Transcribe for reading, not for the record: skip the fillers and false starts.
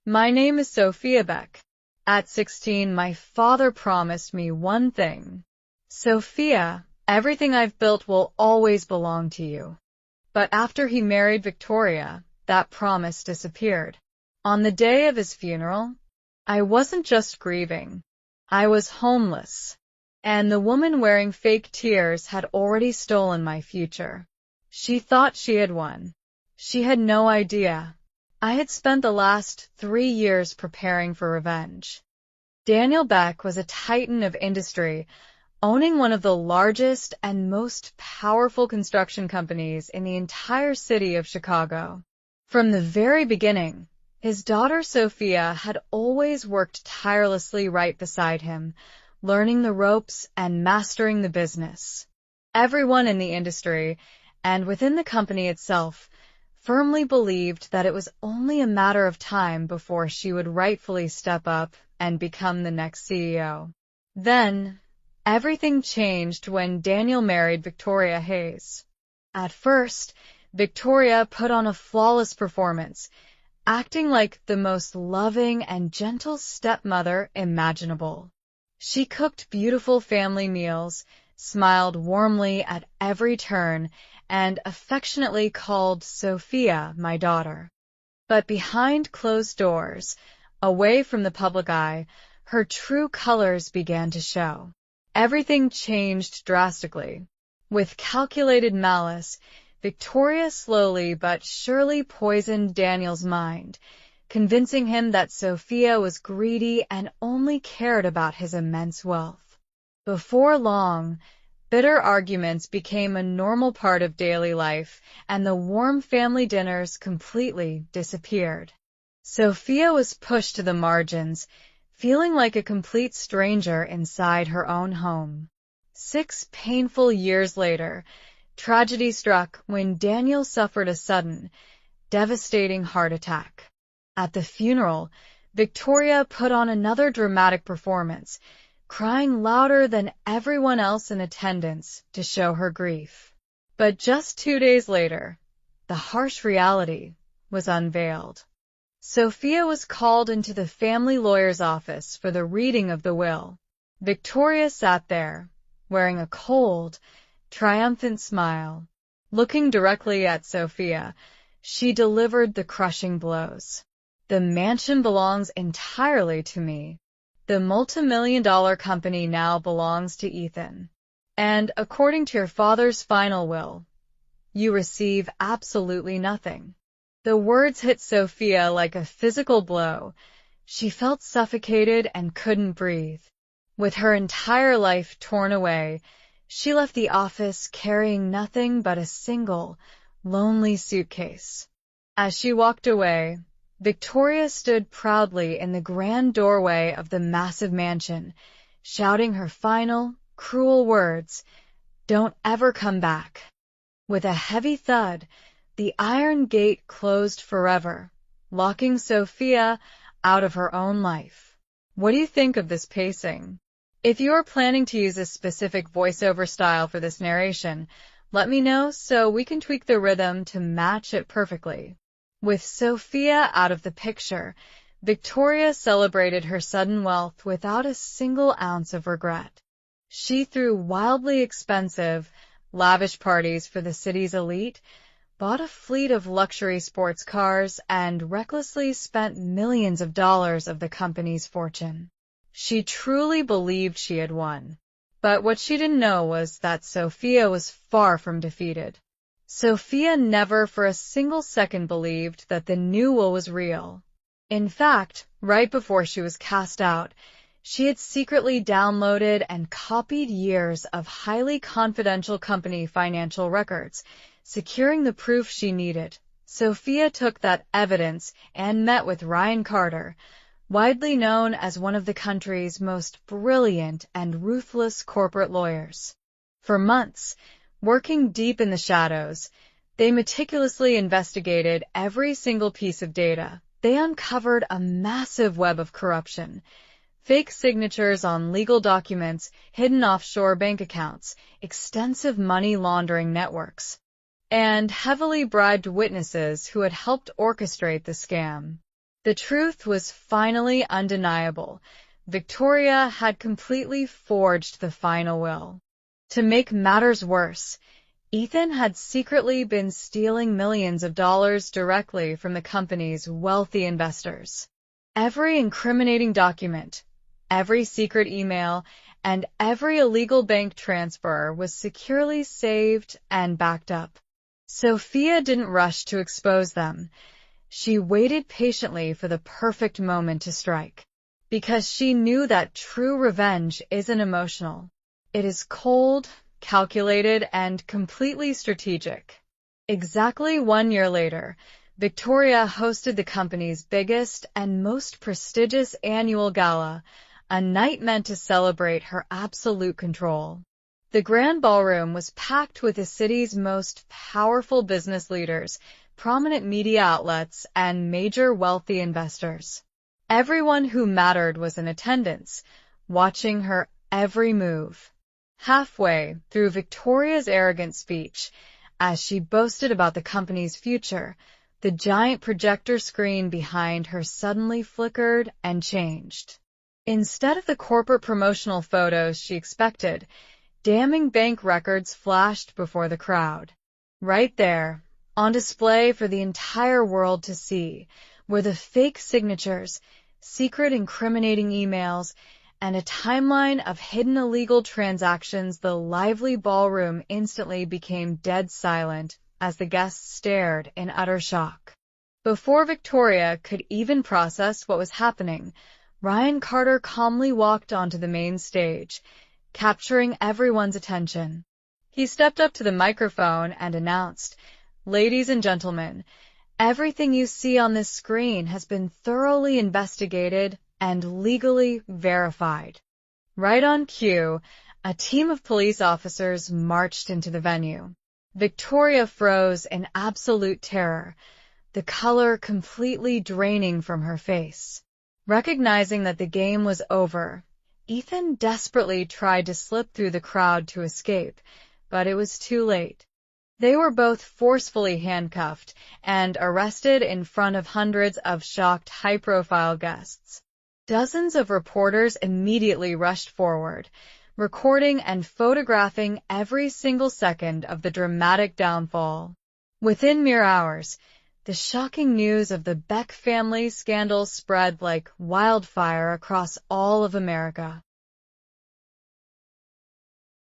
My name is Sophia Beck. At 16, my father promised me one thing. Sophia, everything I've built will always belong to you. But after he married Victoria, that promise disappeared. On the day of his funeral, I wasn't just grieving. I was homeless. And the woman wearing fake tears had already stolen my future. She thought she had won. She had no idea. I had spent the last 3 years preparing for revenge. Daniel Beck was a titan of industry, owning one of the largest and most powerful construction companies in the entire city of Chicago. From the very beginning, his daughter Sophia had always worked tirelessly right beside him, learning the ropes and mastering the business. Everyone in the industry, and within the company itself, firmly believed that it was only a matter of time before she would rightfully step up and become the next CEO. Then, everything changed when Daniel married Victoria Hayes. At first, Victoria put on a flawless performance, acting like the most loving and gentle stepmother imaginable. She cooked beautiful family meals, smiled warmly at every turn, and affectionately called Sophia my daughter. But behind closed doors, away from the public eye, her true colors began to show. Everything changed drastically. With calculated malice, Victoria slowly but surely poisoned Daniel's mind, convincing him that Sophia was greedy and only cared about his immense wealth. Before long, bitter arguments became a normal part of daily life, and the warm family dinners completely disappeared. Sophia was pushed to the margins, feeling like a complete stranger inside her own home. 6 painful years later, tragedy struck when Daniel suffered a sudden, devastating heart attack. At the funeral, Victoria put on another dramatic performance, crying louder than everyone else in attendance to show her grief. But just 2 days later, the harsh reality was unveiled. Sophia was called into the family lawyer's office for the reading of the will. Victoria sat there, wearing a cold, triumphant smile. Looking directly at Sophia, she delivered the crushing blows. The mansion belongs entirely to me. The multi-million-dollar company now belongs to Ethan. And according to your father's final will, you receive absolutely nothing. The words hit Sophia like a physical blow. She felt suffocated and couldn't breathe. With her entire life torn away, she left the office carrying nothing but a single, lonely suitcase. As she walked away, Victoria stood proudly in the grand doorway of the massive mansion, shouting her final, cruel words, "Don't ever come back." With a heavy thud, the iron gate closed forever, locking Sophia out of her own life. What do you think of this pacing? If you are planning to use a specific voiceover style for this narration, let me know so we can tweak the rhythm to match it perfectly. With Sophia out of the picture, Victoria celebrated her sudden wealth without a single ounce of regret. She threw wildly expensive, lavish parties for the city's elite, bought a fleet of luxury sports cars, and recklessly spent millions of dollars of the company's fortune. She truly believed she had won. But what she didn't know was that Sophia was far from defeated. Sophia never for a single second believed that the new will was real. In fact, right before she was cast out, she had secretly downloaded and copied years of highly confidential company financial records, securing the proof she needed. Sophia took that evidence and met with Ryan Carter, widely known as one of the country's most brilliant and ruthless corporate lawyers. For months, working deep in the shadows, they meticulously investigated every single piece of data. They uncovered a massive web of corruption, fake signatures on legal documents, hidden offshore bank accounts, extensive money laundering networks, and heavily bribed witnesses who had helped orchestrate the scam. The truth was finally undeniable. Victoria had completely forged the final will. To make matters worse, Ethan had secretly been stealing millions of dollars directly from the company's wealthy investors. Every incriminating document, every secret email, and every illegal bank transfer was securely saved and backed up. Sophia didn't rush to expose them. She waited patiently for the perfect moment to strike, because she knew that true revenge isn't emotional. It is cold, calculated, and completely strategic. Exactly 1 year later, Victoria hosted the company's biggest and most prestigious annual gala, a night meant to celebrate her absolute control. The grand ballroom was packed with the city's most powerful business leaders, prominent media outlets, and major wealthy investors. Everyone who mattered was in attendance, watching her every move. Halfway through Victoria's arrogant speech, as she boasted about the company's future, the giant projector screen behind her suddenly flickered and changed. Instead of the corporate promotional photos she expected, damning bank records flashed before the crowd. Right there, on display for the entire world to see, were the fake signatures, secret incriminating emails, and a timeline of hidden illegal transactions. The lively ballroom instantly became dead silent as the guests stared in utter shock. Before Victoria could even process what was happening, Ryan Carter calmly walked onto the main stage, capturing everyone's attention. He stepped up to the microphone and announced, "Ladies and gentlemen, everything you see on this screen has been thoroughly investigated and legally verified." Right on cue, a team of police officers marched into the venue. Victoria froze in absolute terror, the color completely draining from her face. Recognizing that the game was over, Ethan desperately tried to slip through the crowd to escape, but it was too late. They were both forcefully handcuffed and arrested in front of hundreds of shocked high-profile guests. Dozens of reporters immediately rushed forward, recording and photographing every single second of the dramatic downfall. Within mere hours, the shocking news of the Beck family scandal spread like wildfire across all of America.